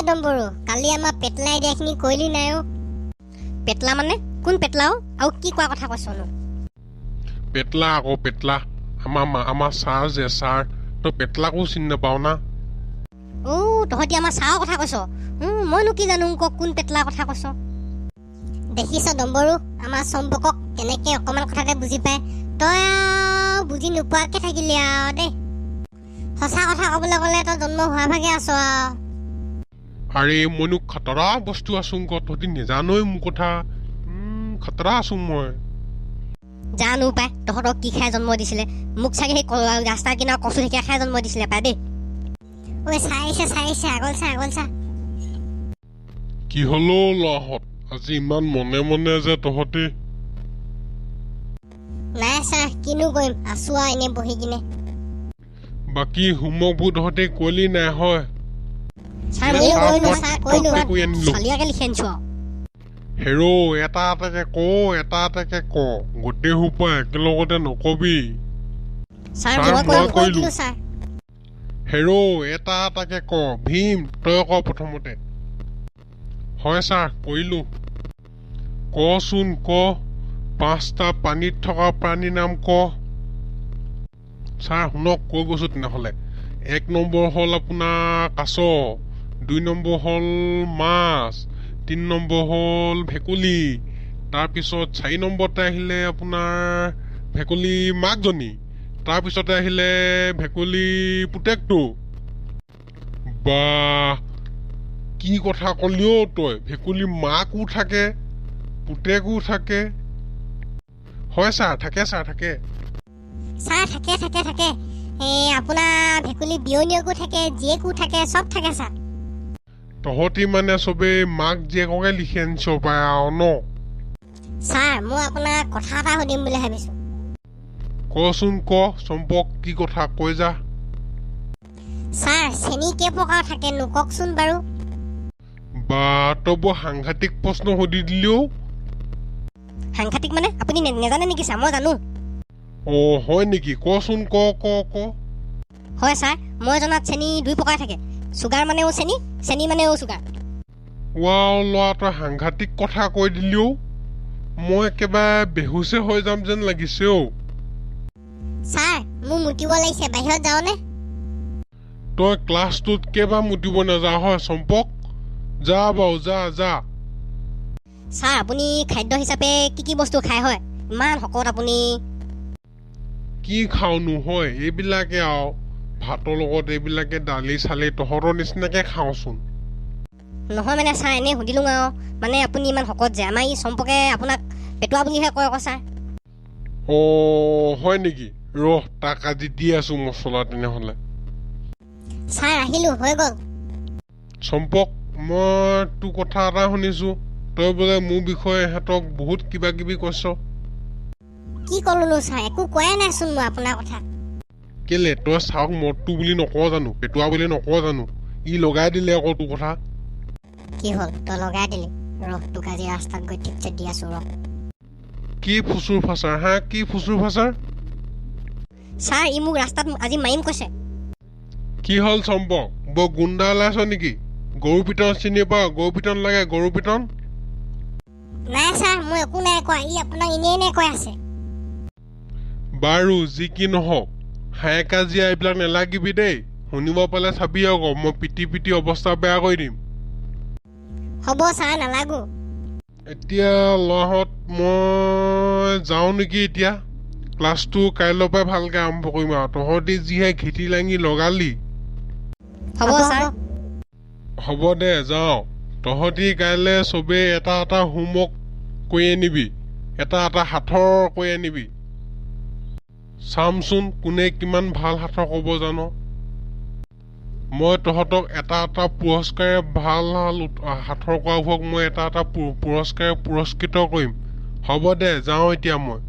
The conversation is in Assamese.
দম্বৰু কালি আমাৰ পেটলাই দিয়াখিনি কৰিলি নাই অ পেটলা মানে কোন পেটলা অ আৰু কি কোৱা কথা কৈছনো পেটলা আকৌ পেটলা আমাৰ ছাৰ যে ছাৰ তই পেটলাকো চিনি নাপাও না অ তহঁতি আমাৰ ছাৰৰ কথা কৈছ মইনো কি জানো কোন পেটলা কথা কৈছ দেখিছ দম্বৰু আমাৰ চম্পকক কেনেকে অকমান কথাতে বুজি পায় তই বুজি নোপোৱাকে থাকিলি আৰু দেই সঁচা কথা ক'বলৈ গ'লে তই জন্ম হোৱা ভাগে আছ আৰে মইনো খতৰা বস্তু আছো তহঁতি নেজানই মোৰ কথা খতৰা আছো মই জানো পাই তহঁতক কি খাই জন্ম দিছিলে মোক চাগে সেই ৰাস্তাৰ কিনাৰ কচু ঢেকীয়া খাই জন্ম দিছিলে পাই দেই ঐ চাইছে আগল চা কি হলো ল'ৰাহঁত আজি ইমান মনে মনে যে তহঁতি নাই ছাৰ কিনো কৰিম আছো আৰু এনে বহি কিনে বাকী হোমৱৰ্কবোৰ তহঁতি কৰিলি নাই হয় হেৰ' এটা এটাকে ক গোটেই সোপা একেলগতে নকবি হেৰ' এটা এটাকে ক ভীম তই ক প্ৰথমতে হয় ছাৰ কৰিলো কচোন ক 5টা পানীত থকা প্ৰাণীৰ নাম ক ছাৰ শুনক কৈ গৈছো তেনেহ'লে 1 নম্বৰ হ'ল আপোনাৰ কাছ 2 নম্বৰ হ'ল মাছ 3 নম্বৰ হ'ল ভেকুলী তাৰপিছত 4 নম্বৰতে আহিলে আপোনাৰ ভেকুলী মাকজনী তাৰপিছতে আহিলে ভেকুলী পুতেকটো বা কি কথা কলি অ তই ভেকুলী মাকো থাকে পুতেকো থাকে হয় ছাৰ থাকে আপোনাৰ ভেকুলী বিয়নীয়েকো থাকে জীয়েকো থাকে চব থাকে ছাৰ তহঁতি মানে চবেই মাক জীয়েককে লিখি আনিছ পাই আৰু ন ছাৰ মই আপোনাক কথা এটা সুধিম বুলি ভাবিছো কচোন ক চম্পক কি কথা কৈ যা ছাৰ চেনি কেই প্ৰকাৰ থাকেনো কওকচোন বাৰু বা তই বৰ সাংঘাতিক প্ৰশ্ন সুধি দিলিও সাংঘাতিক মানে আপুনি নেজানে নেকি ছাৰ মই জানো অ হয় নেকি কচোন ক হয় ছাৰ মই জনাত চেনি 2 প্ৰকাৰ থাকে চুগাৰ মানেও চেনি মানেও চুগাৰ ৱাও ল'ৰা তই সাংঘাতিক কথা কৈ দিলিও মই একেবাৰে বেহুচে হৈ যাম যেন লাগিছে অ ছাৰ মোৰ মুতিব লাগিছে বাহিৰত যাওঁনে তই ক্লাছটোত কেইবাৰ মুতিব নাযাওঁ হয় চম্পক যা বাৰু যা ছাৰ আপুনি খাদ্য হিচাপে কি বস্তু খায় হয় ইমান শকত আপুনি কি খাওঁনো হয় এইবিলাকে আৰু ভাতৰ লগত এইবিলাকে দালি চালি তহঁতৰ নিচিনাকে খাওঁচোন নহয় মানে ছাৰ এনেই সুধিলো আৰু মানে আপুনি ইমান শকত যে আমাৰ ই চম্পকে আপোনাক পেটুৱা বুলিহে কয় আকৌ ছাৰ অ হয় নেকি তাক আজি দি আছো মছলা তেনেহ'লে ছাৰ আহিলো হৈ গ'ল চম্পক মই তোৰ কথা এটা শুনিছো তই বোলে মোৰ বিষয়ে ইহঁতক বহুত কিবা কিবি কৈছ কি ক'লোনো ছাৰ একো কোৱাই নাইচোন মই আপোনাৰ কথা কেলে তই চাওক মদটো বুলি নকওঁ জানো পেটুৱা বুলি নকওঁ জানো ই লগাই দিলে আকৌ তোৰ কথা কি হ'ল তই লগাই দিলি তোক আজি ৰাস্তাত গৈ ঠিকছে দি আছো কি ফুচুৰ ফাচাৰ ছাৰ ই মোক ৰাস্তাত আজি মাৰিম কৈছে কি হ'ল চম্পক বৰ গুণ্ডা ওলাইছ নেকি গৰু পিতন চিনি পাৱ গৰু পিতন লাগে গৰু পিতন নাই ছাৰ মই একো নাই কোৱা ই আপোনাক এনেই কৈ আছে বাৰু যি কি নহওক হাই কাজিয়া এইবিলাক নেলাগিবি দেই শুনিব পালে চাবি আকৌ মই পিটি অৱস্থা বেয়া কৰি দিম হ'ব ছাৰ নালাগো এতিয়া ল'ৰাহঁত মই যাওঁ নেকি এতিয়া ক্লাছটো কাইলৈৰ পৰা ভালকে আৰম্ভ কৰিম আৰু তহঁতি যিহে ঘিটি লাঙি লগালি হ'ব ছাৰ হ'ব দে যাওঁ তহঁতি কাইলৈ চবেই এটা হোমৱৰ্ক কৰি আনিবি এটা সাঁথৰ কৰি আনিবি চামচোন কোনে কিমান ভাল সাঁথৰ ক'ব জানো মই তহঁতক এটা পুৰস্কাৰে ভাল সাঁথৰ কৰাবোৰক মই এটা পুৰস্কাৰে পুৰস্কৃত কৰিম হ'ব দে যাওঁ এতিয়া মই